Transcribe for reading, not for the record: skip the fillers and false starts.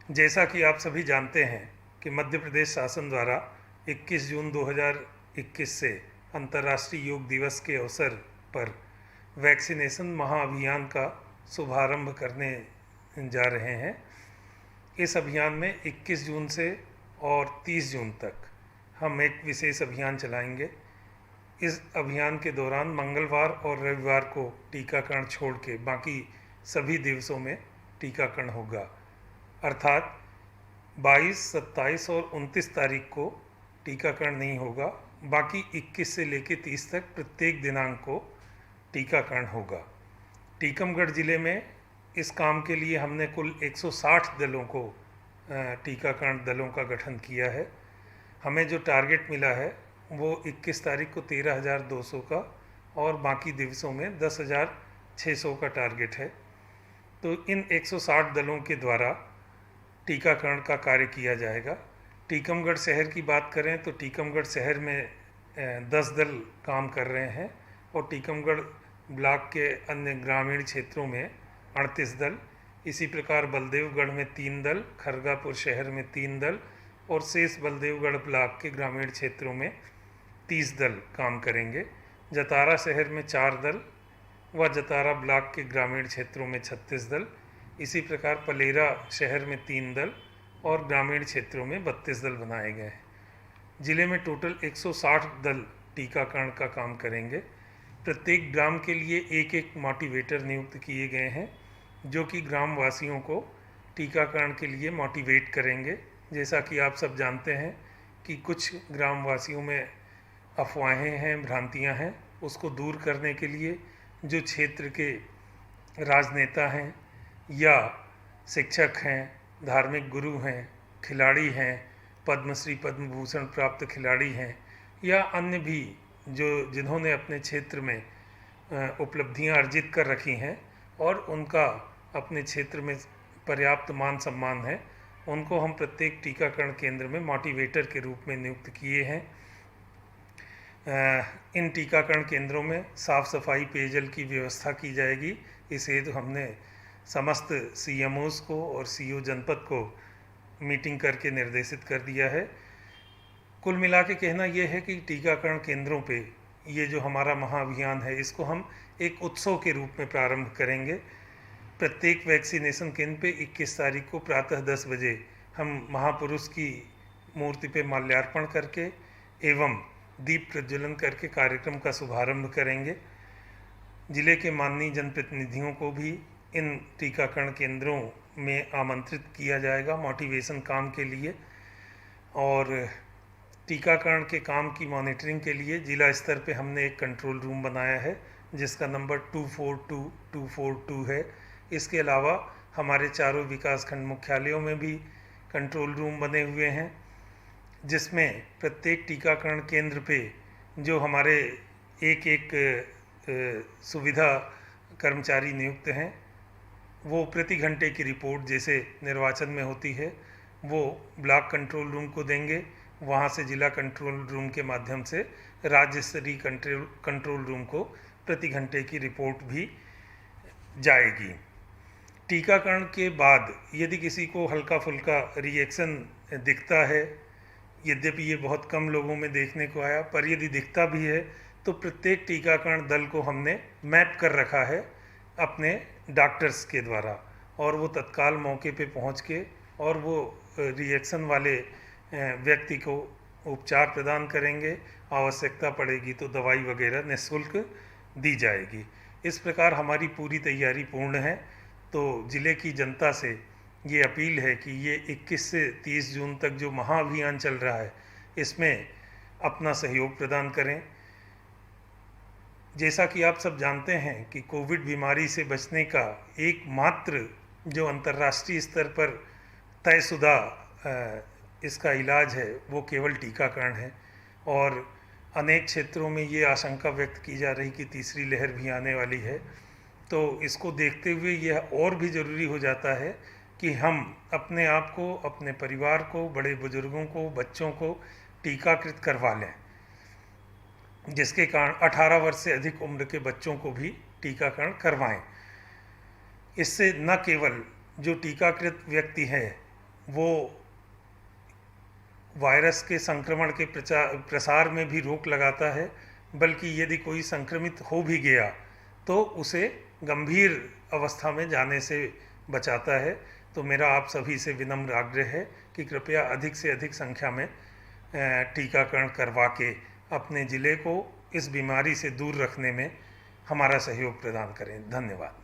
जैसा कि आप सभी जानते हैं कि मध्य प्रदेश शासन द्वारा 21 जून 2021 से अंतर्राष्ट्रीय योग दिवस के अवसर पर वैक्सीनेशन महाअभियान का शुभारंभ करने जा रहे हैं। इस अभियान में 21 जून से और 30 जून तक हम एक विशेष अभियान चलाएंगे। इस अभियान के दौरान मंगलवार और रविवार को टीकाकरण छोड़ के बाकी सभी दिवसों में टीकाकरण होगा, अर्थात 22, 27 और 29 तारीख को टीकाकरण नहीं होगा। बाकी 21 से लेकर 30 तक प्रत्येक दिनांक को टीकाकरण होगा। टीकमगढ़ ज़िले में इस काम के लिए हमने कुल 160 दलों को टीकाकरण दलों का गठन किया है। हमें जो टारगेट मिला है वो 21 तारीख को 13,200 का और बाकी दिवसों में 10,600 का टारगेट है। तो इन 160 दलों के द्वारा टीकाकरण का कार्य किया जाएगा। टीकमगढ़ शहर की बात करें तो टीकमगढ़ शहर में 10 दल काम कर रहे हैं और टीकमगढ़ ब्लॉक के अन्य ग्रामीण क्षेत्रों में 38 दल। इसी प्रकार बलदेवगढ़ में 3 दल, खरगापुर शहर में 3 दल और शेष बलदेवगढ़ ब्लॉक के ग्रामीण क्षेत्रों में 30 दल काम करेंगे। जतारा शहर में 4 दल व जतारा ब्लॉक के ग्रामीण क्षेत्रों में 36 दल। इसी प्रकार पलेरा शहर में 3 दल और ग्रामीण क्षेत्रों में 32 दल बनाए गए हैं। जिले में टोटल 160 दल टीकाकरण का काम करेंगे। प्रत्येक ग्राम के लिए एक एक मोटिवेटर नियुक्त किए गए हैं जो कि ग्राम वासियों को टीकाकरण के लिए मोटिवेट करेंगे। जैसा कि आप सब जानते हैं कि कुछ ग्रामवासियों में अफवाहें हैं, भ्रांतियां हैं, उसको दूर करने के लिए जो क्षेत्र के राजनेता हैं या शिक्षक हैं, धार्मिक गुरु हैं, खिलाड़ी हैं, पद्मश्री पद्म भूषण प्राप्त खिलाड़ी हैं या अन्य भी जिन्होंने अपने क्षेत्र में उपलब्धियां अर्जित कर रखी हैं और उनका अपने क्षेत्र में पर्याप्त मान सम्मान है, उनको हम प्रत्येक टीकाकरण केंद्र में मोटिवेटर के रूप में नियुक्त किए हैं। इन टीकाकरण केंद्रों में साफ़ सफाई पेयजल की व्यवस्था की जाएगी। इस हेतु हमने समस्त सीएमओज़ को और सीओ जनपद को मीटिंग करके निर्देशित कर दिया है। कुल मिला के कहना यह है कि टीकाकरण केंद्रों पे ये जो हमारा महाअभियान है इसको हम एक उत्सव के रूप में प्रारंभ करेंगे। प्रत्येक वैक्सीनेशन केंद्र पे 21 तारीख को प्रातः 10 बजे हम महापुरुष की मूर्ति पे माल्यार्पण करके एवं दीप प्रज्वलन करके कार्यक्रम का शुभारंभ करेंगे। जिले के माननीय जनप्रतिनिधियों को भी इन टीकाकरण केंद्रों में आमंत्रित किया जाएगा मोटिवेशन काम के लिए। और टीकाकरण के काम की मॉनिटरिंग के लिए जिला स्तर पे हमने एक कंट्रोल रूम बनाया है जिसका नंबर 242242 है। इसके अलावा हमारे चारों विकासखंड मुख्यालयों में भी कंट्रोल रूम बने हुए हैं जिसमें प्रत्येक टीकाकरण केंद्र पे जो हमारे एक एक सुविधा कर्मचारी नियुक्त हैं वो प्रति घंटे की रिपोर्ट जैसे निर्वाचन में होती है वो ब्लॉक कंट्रोल रूम को देंगे। वहाँ से जिला कंट्रोल रूम के माध्यम से राज्य स्तरीय कंट्रोल रूम को प्रति घंटे की रिपोर्ट भी जाएगी। टीकाकरण के बाद यदि किसी को हल्का फुल्का रिएक्शन दिखता है, यद्यपि ये बहुत कम लोगों में देखने को आया, पर यदि दिखता भी है तो प्रत्येक टीकाकरण दल को हमने मैप कर रखा है अपने डॉक्टर्स के द्वारा और वो तत्काल मौके पे पहुंच के और वो रिएक्शन वाले व्यक्ति को उपचार प्रदान करेंगे। आवश्यकता पड़ेगी तो दवाई वगैरह निःशुल्क दी जाएगी। इस प्रकार हमारी पूरी तैयारी पूर्ण है। तो ज़िले की जनता से ये अपील है कि ये 21 से 30 जून तक जो महाअभियान चल रहा है इसमें अपना सहयोग प्रदान करें। जैसा कि आप सब जानते हैं कि कोविड बीमारी से बचने का एकमात्र जो अंतर्राष्ट्रीय स्तर पर तयशुदा इसका इलाज है वो केवल टीकाकरण है और अनेक क्षेत्रों में ये आशंका व्यक्त की जा रही कि तीसरी लहर भी आने वाली है। तो इसको देखते हुए यह और भी ज़रूरी हो जाता है कि हम अपने आप को, अपने परिवार को, बड़े बुजुर्गों को, बच्चों को टीकाकृत करवा लें, जिसके कारण 18 वर्ष से अधिक उम्र के बच्चों को भी टीकाकरण करवाएं। इससे न केवल जो टीकाकृत व्यक्ति है वो वायरस के संक्रमण के प्रसार में भी रोक लगाता है, बल्कि यदि कोई संक्रमित हो भी गया तो उसे गंभीर अवस्था में जाने से बचाता है। तो मेरा आप सभी से विनम्र आग्रह है कि कृपया अधिक से अधिक संख्या में टीकाकरण करवा के अपने ज़िले को इस बीमारी से दूर रखने में हमारा सहयोग प्रदान करें। धन्यवाद।